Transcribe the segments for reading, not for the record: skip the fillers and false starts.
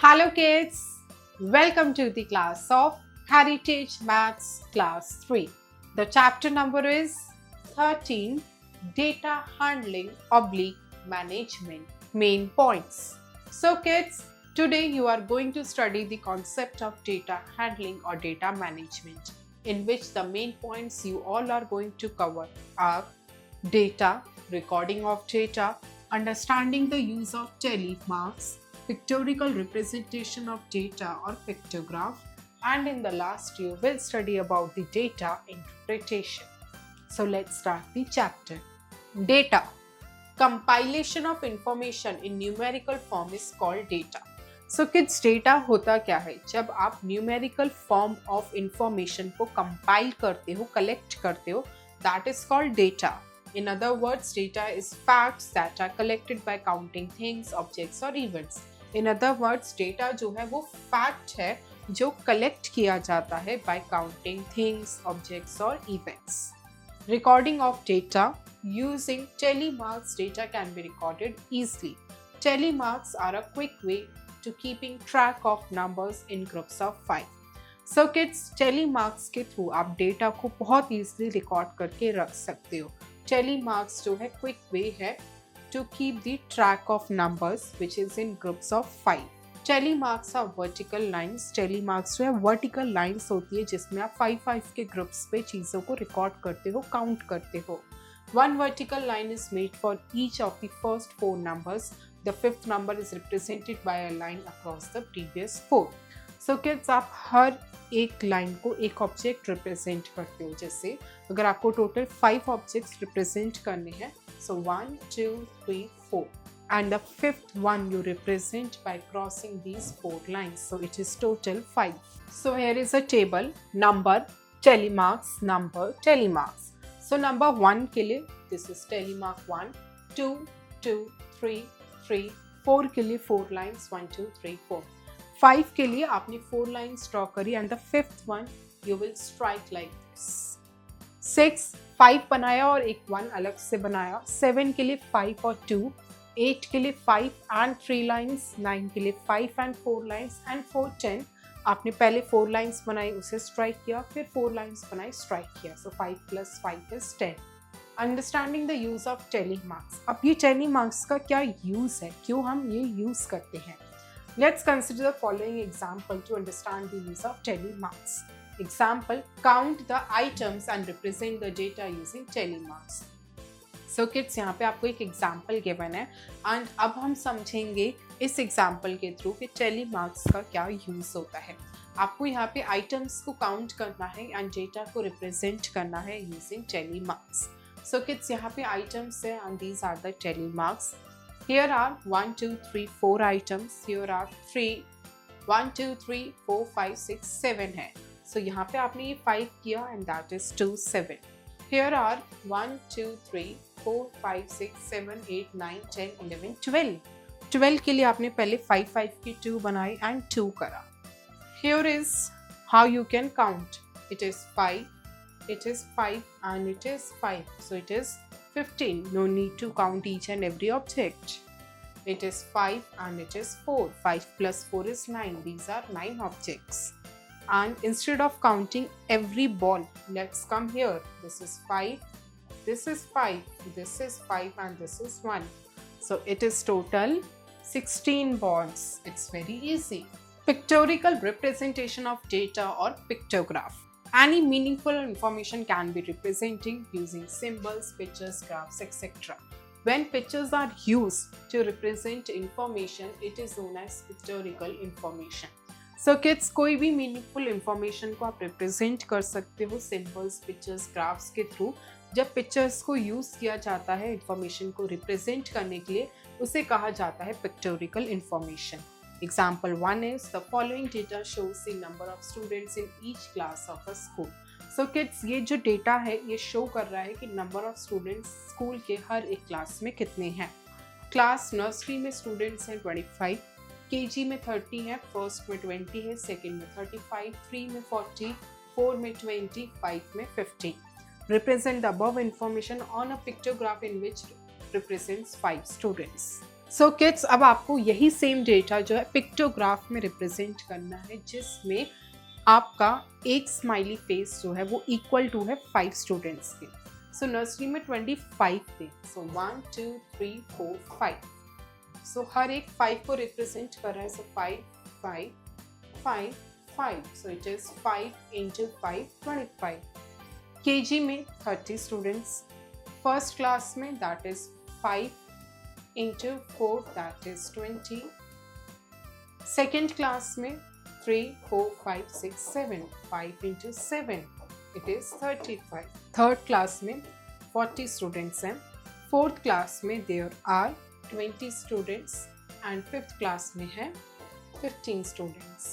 Hello kids, welcome to the class of Heritage Maths Class 3. The chapter number is 13, Data Handling oblique Management, Main Points. So kids, today you are going to study the concept of data handling or data management, in which the main points you all are going to cover are data, recording of data, understanding the use of telemarks, pictorial representation of data or pictograph, and in the last you will study about the data interpretation. So let's start the chapter. Data. Compilation of information in numerical form is called data. So kids, data होता क्या है? जब आप numerical form of information को compile करते हो, collect करते हो, that is called data. In other words, data is facts that are collected by counting things, objects or events. In other words, data जो है वो fact है जो collect किया जाता है by counting things, objects or events. Recording of data. Using telemarks, data can be recorded easily. Telemarks are a quick way to keeping track of numbers in groups of 5. So kids, telemarks के through आप data को बहुत easily record करके रख सकते हो. Telemarks जो है क्विक वे है to keep the track of numbers which is in groups of 5. Telemarks are vertical lines. Telemarks जो है vertical lines होती है जिसमें आप 5 के ग्रुप्स पे चीज़ों को रिकॉर्ड करते हो, काउंट करते हो. One vertical line is made for each of the first 4 numbers. The 5th number is represented by a line across the previous 4. So kids, आप हर एक लाइन को एक ऑब्जेक्ट रिप्रेजेंट करते हो. जैसे अगर आपको टोटल 5 ऑब्जेक्ट्स रिप्रेजेंट करने हैं, so 1, 2, 3, 4, and the 5th one you represent by crossing these 4 lines. So it is total 5. So here is a table: number, telemarks, number, telemarks. So number 1 के लिए this is telemark 1, 2, 2, 3, 3, 4 के लिए 4 lines 1, 2, 3, 4. 5 के लिए आपने 4 lines draw करी and the 5th one you will strike like this. 6, 5 बनाया और एक 1 अलग से बनाया. 7 के लिए 5 और 2. 8 के लिए 5 and 3 lines. 9 के लिए 5 and 4 lines. And 4, 10 आपने पहले 4 लाइन्स बनाई, उसे स्ट्राइक किया, फिर 4 लाइन्स बनाई, स्ट्राइक किया. सो 5 + 5 is 10. Understanding the use of telemarks. अब ये टेलीमार्क्स का क्या यूज है, क्यों हम ये यूज करते हैं? Let's consider the following example to understand the use of tally marks. Example: count the items and represent the data using tally marks. So kids, यहाँ पे आपको एक एग्जाम्पल गिवन है एंड अब हम समझेंगे इस एग्जाम्पल के थ्रू कि टेलीमार्क्स का क्या यूज़ होता है. आपको यहाँ पे आइटम्स को काउंट करना है एंड डेटा को रिप्रेजेंट करना है यूजिंग टेलीमार्क्स. सो किड्स, यहाँ पे आइटम्स है and these are the tally marks. Here are 1, 2, 3, 4 items. Here are 1, 2, 3, 4, 5, 6, 7 है. सो यहाँ पे आपने ये 5 किया and that is 2, 7. Here are 1, 2, 3, 4, 5, 6, 7, 8, 9, 10, 11, 12. 12 के लिए आपने पहले 5 की 2 बनाई and 2 करा. Here is how you can count. It is 5, it is 5 and it is 5. So it is 15. No need to count each and every object. It is 5 and it is 4. 5 plus 4 is 9. These are 9 objects. And instead of counting every ball, let's come here. This is 5, this is 5, this is 5 and this is 1. So it is total 16 balls. It's very easy. Pictorial representation of data or pictograph. Any meaningful information can be represented using symbols, pictures, graphs, etc. When pictures are used to represent information, it is known as pictorial information. So kids, कोई भी meaningful information को आप represent कर सकते हो symbols, pictures, graphs के through. जब pictures को यूज़ किया जाता है इंफॉर्मेशन को रिप्रेजेंट करने के लिए, उसे कहा जाता है pictorial information. Example 1 is the following data shows the number of students in each class of a school. So kids, ये जो डेटा है ये शो कर रहा है कि नंबर ऑफ स्टूडेंट्स स्कूल के हर एक क्लास में कितने हैं. क्लास नर्सरी में स्टूडेंट्स हैं 25, केजी में 30 है, फर्स्ट में 20 है, सेकंड में 35, 3 में 40, 4 में 20, 5 में 50. Represent the above information on a pictograph in which represents 5 students. So kids, अब आपको यही सेम डेटा जो है पिक्टोग्राफ में रिप्रेजेंट करना है, जिसमें आपका एक स्माइली फेस जो है वो इक्वल टू है 5 स्टूडेंट्स के. सो नर्सरी में 25 थे. सो 1 2 3 4 5. सो हर एक 5 को रिप्रेजेंट कर रहा है. सो 5 5 5 5. So it is 5 into 5 25. KG में 30 स्टूडेंट्स. फर्स्ट क्लास में that is 5 into 4 that is 20. Second class में 3 4 5 6 7. 5 into 7 it is 35. Third class में 40 students हैं. Fourth class में there are 20 students and fifth class में है 15 students.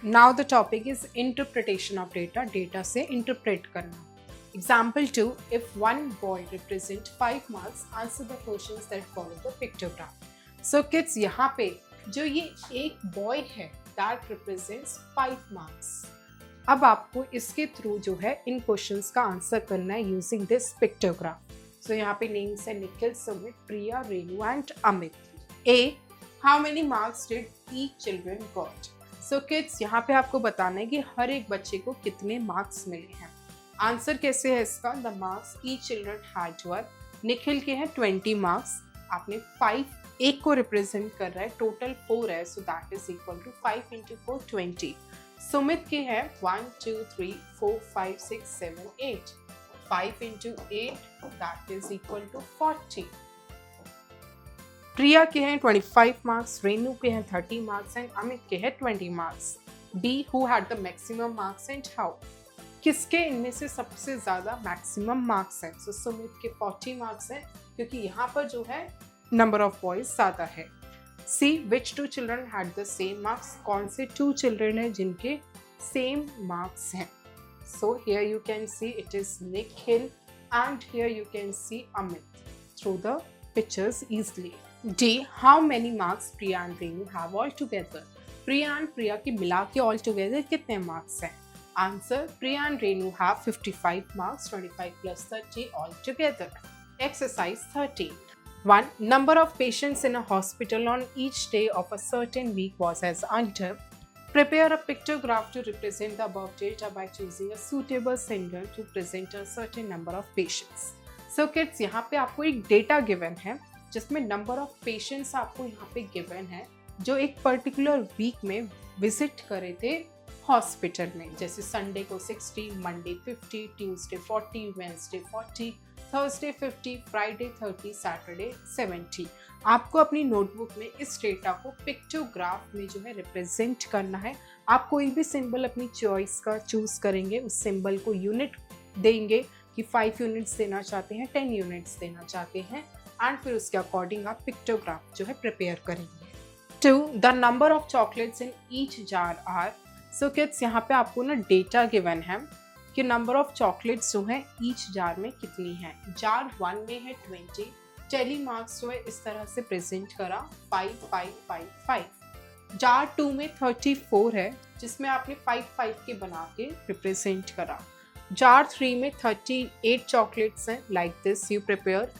Now the topic is interpretation of data. Data से interpret करना. Example 2, if one boy represent 5 marks, answer the questions that follow the pictogram. So kids, यहाँ पे जो ये एक boy है that represents 5 marks. अब आपको इसके थ्रू जो है इन क्वेश्चंस का आंसर करना है using this pictogram. So यहाँ पे names है निखिल, सुमित, प्रिया, Renu and Amit. A, how many marks did each children got? So kids, यहाँ पे आपको बताना है कि हर एक बच्चे को कितने मार्क्स मिले हैं. आंसर कैसे है इसका? The marks each children had were. Nikhil के हैं 20 मार्क्स. आपने 5 एक को रिप्रेजेंट कर रहा है, टोटल 4 है, so that is equal to 5 into 4 20. Sumit के हैं 1 2 3 4 5 6 7 8. 5 into 8 that is equal to 40. Priya के हैं 25 मार्क्स. रेनू के हैं 30 मार्क्स एंड अमित के हैं 20 marks. D, who had the maximum marks and how? किसके इनमें से सबसे ज़्यादा मैक्सिमम मार्क्स हैं? सो सुमित के 40 मार्क्स हैं, क्योंकि यहाँ पर जो है नंबर ऑफ बॉयज ज़्यादा है. C, which 2 children had the same marks? कौन से 2 चिल्ड्रन हैं जिनके सेम मार्क्स हैं? So here you can see it is Nikhil and here you can see Amit through the pictures easily. D, how many marks Priya and Renu have altogether? Priya and Priya के मिला के altogether कितने मार्क्स हैं? Answer, Priya and Renu have 55 marks, 25 plus 30 all together. Exercise 13. 1. Number of patients in a hospital on each day of a certain week was as under. Prepare a pictograph to represent the above data by choosing a suitable symbol to present a certain number of patients. So kids, यहाँ पे आपको एक data given है, जिसमें number of patients आपको यहाँ पे given है, जो एक particular week में visit करे थे हॉस्पिटल में. जैसे संडे को 60, Monday 50, Tuesday 40, Wednesday 40, Thursday 50, Friday 30, Saturday 70. आपको अपनी नोटबुक में इस डेटा को पिक्टोग्राफ में जो है रिप्रेजेंट करना है. आप कोई भी सिंबल अपनी चॉइस का चूज करेंगे, उस सिंबल को यूनिट देंगे कि 5 यूनिट्स देना चाहते हैं, 10 यूनिट्स देना चाहते हैं, एंड फिर उसके अकॉर्डिंग आप पिक्टोग्राफ जो है प्रिपेयर करेंगे. 2. The number of chocolates in each jar are. So kids, यहाँ पे आपको ना डेटा गिवन है कि नंबर ऑफ चॉकलेट्स जो है ईच जार में कितनी है. जार 1 में है 20. टेली मार्क्स जो है इस तरह से प्रेजेंट करा 5 5 5 5. जार 2 में 34 है, जिसमें आपने 5 5 के बना के रिप्रेजेंट करा. जार 3 में 38 चॉकलेट्स हैं, like this you prepare.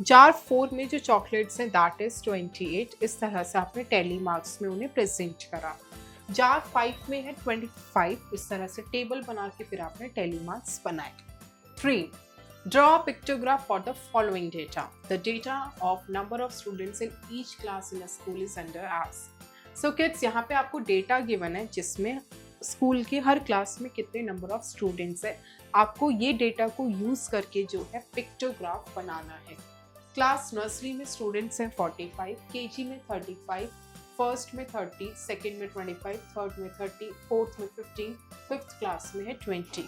Jar 4 में जो चॉकलेट्स हैं दैट इज 28. इस तरह से आपने टेली मार्क्स में उन्हें प्रेजेंट करा. जार 5 में है 25. इस तरह से टेबल बना के फिर आपने टेली मार्क्स बनाए. 3. Draw a pictograph for the following data. The data of number of students in each class in a school is under as. So kids, यहाँ पे आपको डेटा गिवन है जिसमें स्कूल के हर क्लास में कितने नंबर ऑफ स्टूडेंट्स है. आपको ये डेटा को यूज करके जो है पिक्टोग्राफ बनाना है. क्लास नर्सरी में स्टूडेंट्स हैं 45, केजी में 35, फर्स्ट में 30, सेकेंड में 25, थर्ड में 30, फोर्थ में 15, फिफ्थ क्लास में है 20.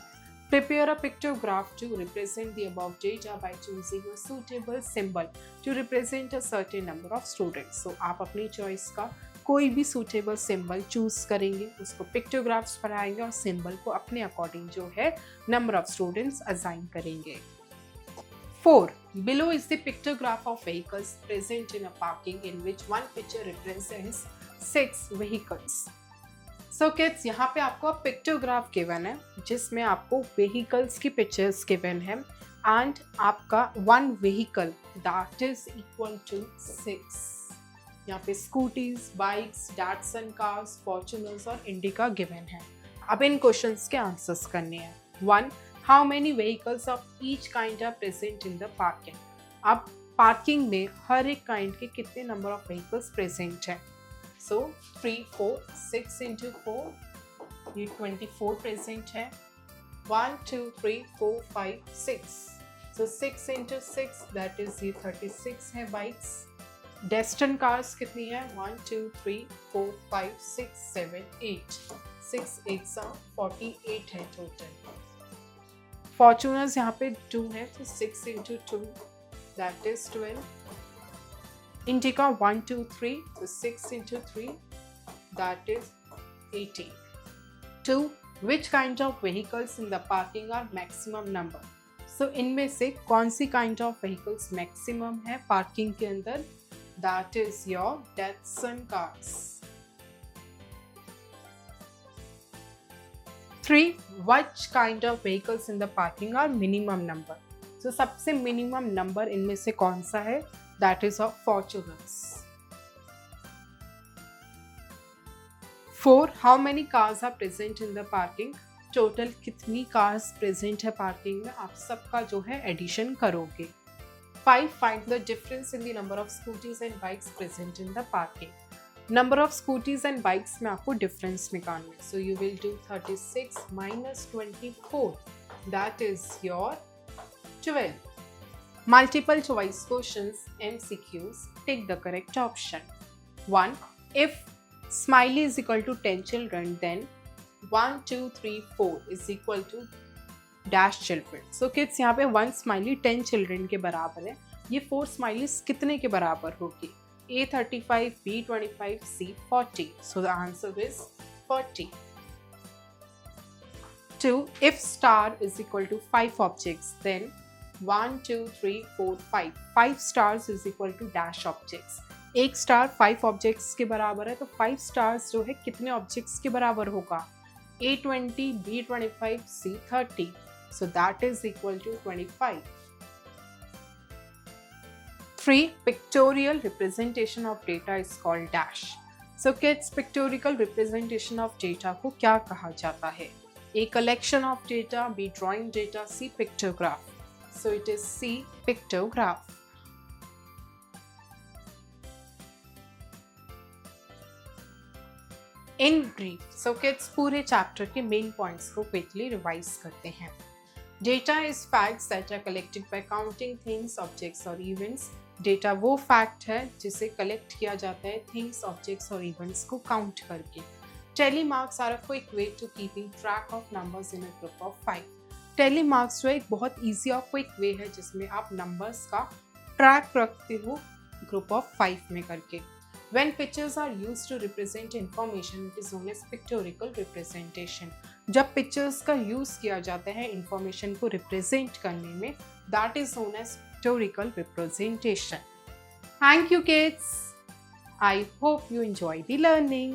Prepare a pictograph to represent the above data by choosing a suitable symbol to represent a certain number of students. So आप अपनी चॉइस का कोई भी suitable symbol चूज करेंगे, उसको पिक्टोग्राफ्स बनाएंगे और सिंबल को अपने अकॉर्डिंग जो है नंबर ऑफ स्टूडेंट्स असाइन करेंगे. 4. Below is the pictograph of vehicles present in a parking in which one picture represents 6 vehicles. So kids, यहाँ पे आपको पिक्टोग्राफ गिवन है जिसमें आपको व्हीकल्स की पिक्चर्स गिवन है एंड आपका 1 vehicle that is equal to 6। यहाँ पे scooties, bikes, Datsun cars, Fortuners और इंडिका गिवन है। अब इन क्वेश्चंस के आंसर्स करने हैं। 1. How many vehicles of each kind are present in the parking. अब पार्किंग में हर एक काइंड के कितने नंबर ऑफ व्हीकल्स प्रेजेंट है। सो 3, 4, 6 इंटू 4, ये 24 प्रेजेंट है। 1, 2, 3, 4, 5, 6, सो 6 इंटू 6 दैट इज ये 36 है बाइक्स। डेस्टन कार्स कितनी है, 1, 2, 3, 4, 5, 6, 7, 8, 6 8 48 है टोटल। फॉर्च्यूनर्स यहाँ पे 2 है तो 6 इंटू 2 दैट इज 12। इंडिका 1, 2, 3 तो 6 into 3 that is 18। 2. Which kind of vehicles in the parking are maximum number? So इनमें से कौन सी kind of vehicles maximum है पार्किंग के अंदर? That is your Datsun cars. 3. Which kind of vehicles in the parking are minimum number? So सबसे minimum number इनमें से कौन सा है? That is of Fortuners. 4. How many cars are present in the parking? Total कितनी cars present है parking में? आप सबका जो है addition करोगे। 5. Find the difference in the number of scooties and bikes present in the parking. Number of scooties and bikes में आपको difference निकालना है. So you will do 36 minus 24. That is your 12. Multiple choice questions, MCQs. Take the correct option. 1. If Smiley is equal to 10 children, then 1, 2, 3, 4 is equal to dash children. So kids यहाँ पे 1 smiley 10 children के बराबर है। ये 4 smileys कितने के बराबर होगी? A 35, B 25, C 40. So the answer is 40. 2. If star is equal to 5 objects, then 1, 2, 3, 4, 5. 5 stars is equal to dash objects. एक स्टार 5 ऑब्जेक्ट्स के बराबर है तो 5 स्टार्स जो है कितने ऑब्जेक्ट्स के बराबर होगा? A 20, B 25, C 30. So that is equal to 25. 3. Pictorial representation of data is called dash. So kids, pictorial representation of data को क्या कहा जाता है? A collection of data, B drawing data, C pictograph. So it is C pictograph. In brief, so kids पूरे chapter के main points को quickly revise करते हैं। Data is facts that are collected by counting things, objects और events. Data वो fact है जिसे collect किया जाता है थिंग्स, ऑब्जेक्ट्स और इवेंट्स को काउंट करके। Tally marks are a quick way to keeping track of numbers in a group of 5। Tally marks जो एक बहुत ईजी और क्विक वे है जिसमें आप नंबर्स का ट्रैक रखते हो ग्रुप ऑफ 5 में करके। When pictures are used to represent information, it is known as pictorial representation. जब pictures का use किया जाता है information को represent करने में, that is known as pictorial representation. Thank you kids. I hope you enjoy the learning.